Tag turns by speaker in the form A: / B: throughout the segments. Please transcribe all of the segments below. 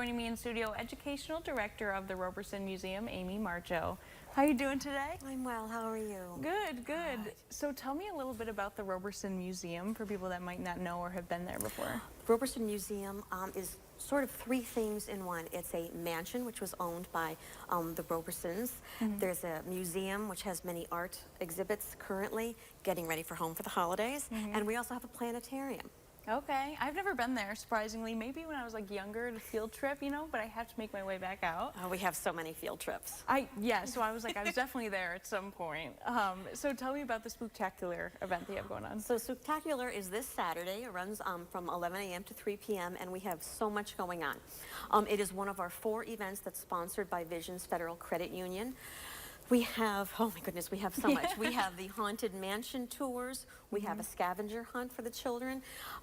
A: Joining me in studio, Educational Director of the Roberson Museum, Amy Marjo. How are you doing today?
B: I'm well. How are you?
A: Good, good. So tell me a little bit about the Roberson Museum for people that might not know or have been there before.
B: Roberson Museum is sort of three things in one. It's a mansion which was owned by the Robersons. There's a museum which has many art exhibits currently, getting ready for home for the holidays. And we also have a planetarium.
A: Okay, I've never been there, surprisingly. Maybe when I was like younger at a field trip, but I have to make my way back out.
B: We have so many field trips.
A: So I was definitely there at some point. So tell me about the Spooktacular event that you have going on.
B: So Spooktacular is this Saturday. It runs from 11 a.m. to 3 p.m. and we have so much going on. It is one of our 4 events that's sponsored by Visions Federal Credit Union. We have, oh my goodness, we have so much. We have the Haunted Mansion tours. We have a scavenger hunt for the children.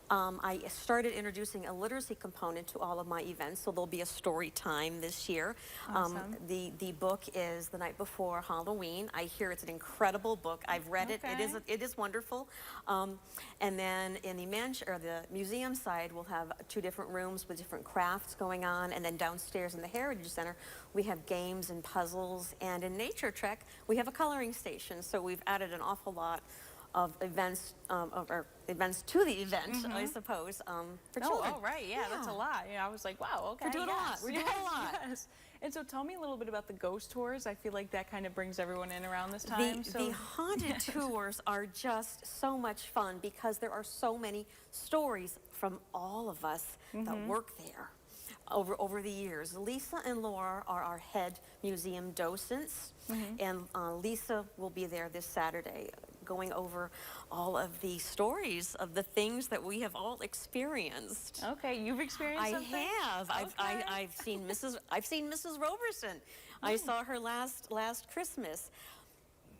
B: I started introducing a literacy component to all of my events, so there'll be a story time this year.
A: Awesome.
B: The book is The Night Before Halloween. I hear it's an incredible book. I've read it. It is wonderful. And then in the museum side, we'll have 2 different rooms with different crafts going on, and then downstairs in the Heritage Center, we have games and puzzles, and in Nature Trek, we have a coloring station. So we've added an awful lot of events, events to the event, I suppose, for children.
A: Oh, right, yeah, that's a lot. I was like, wow, okay.
B: We're doing a lot. We're doing a lot.
A: Yes. And so tell me a little bit about the ghost tours. I feel like that kind of brings everyone in around this time.
B: The haunted tours are just so much fun because there are so many stories from all of us that work there. Over the years. Lisa and Laura are our head museum docents, and Lisa will be there this Saturday going over all of the stories of the things that we have all experienced.
A: Okay, you've experienced something?
B: I have.
A: Okay.
B: I've seen Mrs. Roberson. I saw her last Christmas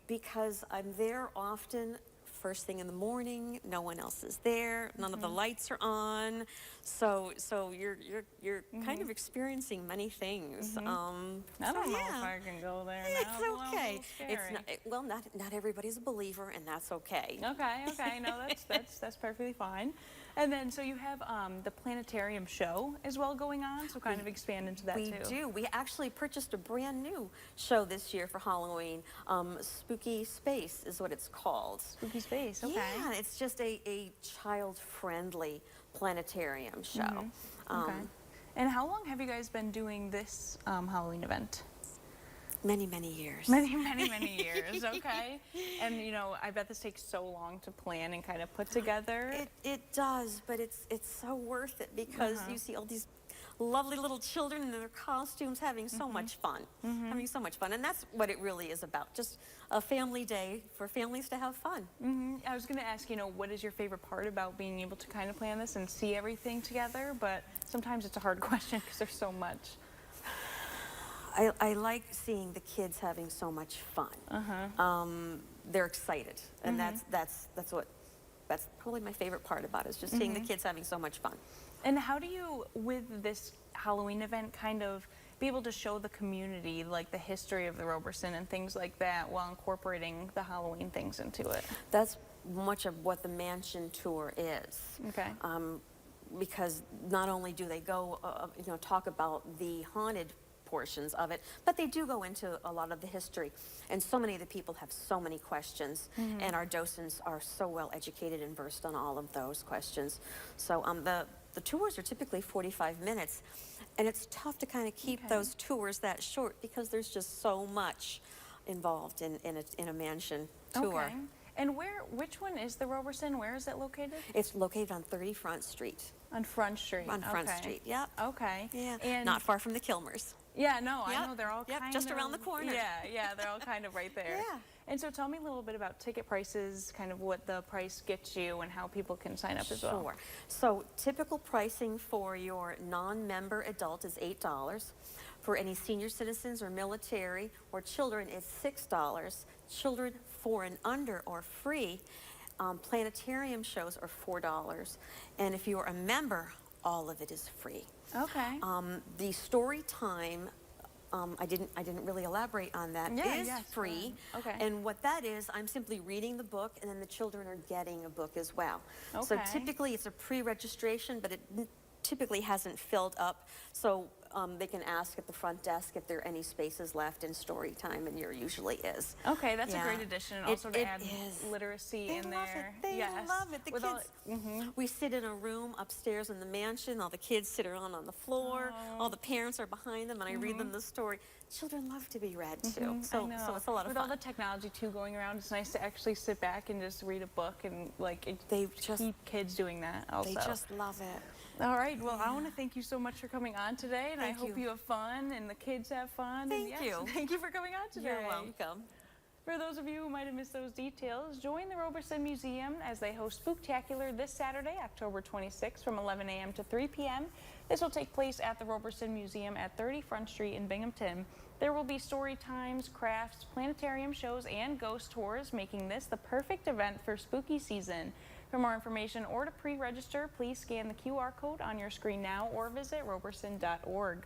B: because I'm there often. First thing in the morning, no one else is there, none of the lights are on, so you're kind of experiencing many things.
A: I don't know if I can go there now.
B: It's okay.
A: It's
B: not everybody's a believer, and that's okay.
A: Okay, no, that's perfectly fine. And then, so you have the planetarium show as well going on, so kind of expand into that too.
B: We do. We actually purchased a brand new show this year for Halloween. Spooky Space is what it's called.
A: Spooky Space, okay.
B: Yeah, it's just a child-friendly planetarium show.
A: Okay. And how long have you guys been doing this Halloween event?
B: Many, many years.
A: Many years, okay. And I bet this takes so long to plan and kind of put together.
B: It does, but it's so worth it because you see all these lovely little children in their costumes having so much fun. Having so much fun, and that's what it really is about. Just a family day for families to have fun.
A: I was going to ask, what is your favorite part about being able to kind of plan this and see everything together? But sometimes it's a hard question because there's so much.
B: I like seeing the kids having so much fun. They're excited, and that's probably my favorite part about it, is just seeing the kids having so much fun.
A: And how do you, with this Halloween event, kind of be able to show the community like the history of the Roberson and things like that while incorporating the Halloween things into it?
B: That's much of what the mansion tour is.
A: Okay.
B: Because not only do they go, talk about the haunted portions of it, but they do go into a lot of the history, and so many of the people have so many questions, and our docents are so well educated and versed on all of those questions. So the tours are typically 45 minutes, and it's tough to kind of keep those tours that short because there's just so much involved in a mansion tour.
A: Okay. And which one is the Roberson? Where is it located?
B: It's located on 30 Front Street.
A: On Front Street.
B: On Front Street, yep.
A: Okay.
B: Yeah.
A: And
B: not far from the Kilmers.
A: Yeah, no, I know they're all kind of
B: just around the corner.
A: Yeah, they're all kind of right there.
B: Yeah.
A: And so tell me a little bit about ticket prices, kind of what the price gets you and how people can sign up as well.
B: Sure. So typical pricing for your non-member adult is $8. For any senior citizens or military or children, it's $6. Children 4 and under are free. Planetarium shows are $4. And if you're a member, all of it is free.
A: Okay.
B: The story time, I didn't really elaborate on that. Is free.
A: Okay.
B: And what that is, I'm simply reading the book, and then the children are getting a book as well.
A: Okay.
B: So typically it's a pre-registration, but typically hasn't filled up, so they can ask at the front desk if there are any spaces left in story time, and there usually is.
A: Okay, that's a
B: Yeah.
A: great addition, and also to
B: It
A: add
B: is.
A: literacy
B: They
A: in
B: love
A: there.
B: it. They
A: Yes.
B: love it. The
A: With all-
B: kids. We sit in a room upstairs in the mansion. All the kids sit around on the floor. All the parents are behind them, and I read them the story. Children love to be read too.
A: I
B: So
A: know.
B: it's a lot of
A: With
B: fun.
A: all the technology too going around, it's nice to actually sit back and just read a book and
B: They just
A: keep kids doing that also.
B: they just love it.
A: All right, well, I want to thank you so much for coming on today, and I
B: Thank
A: hope
B: you.
A: you have fun and the kids have fun.
B: Thank
A: and yes,
B: you.
A: Thank you for coming on today.
B: You're welcome.
A: For those of you who might have missed those details, join the Roberson Museum as they host Spooktacular this Saturday, October 26th from 11 a.m. to 3 p.m. This will take place at the Roberson Museum at 30 Front Street in Binghamton. There will be story times, crafts, planetarium shows, and ghost tours, making this the perfect event for spooky season. For more information or to pre-register, please scan the QR code on your screen now or visit roberson.org.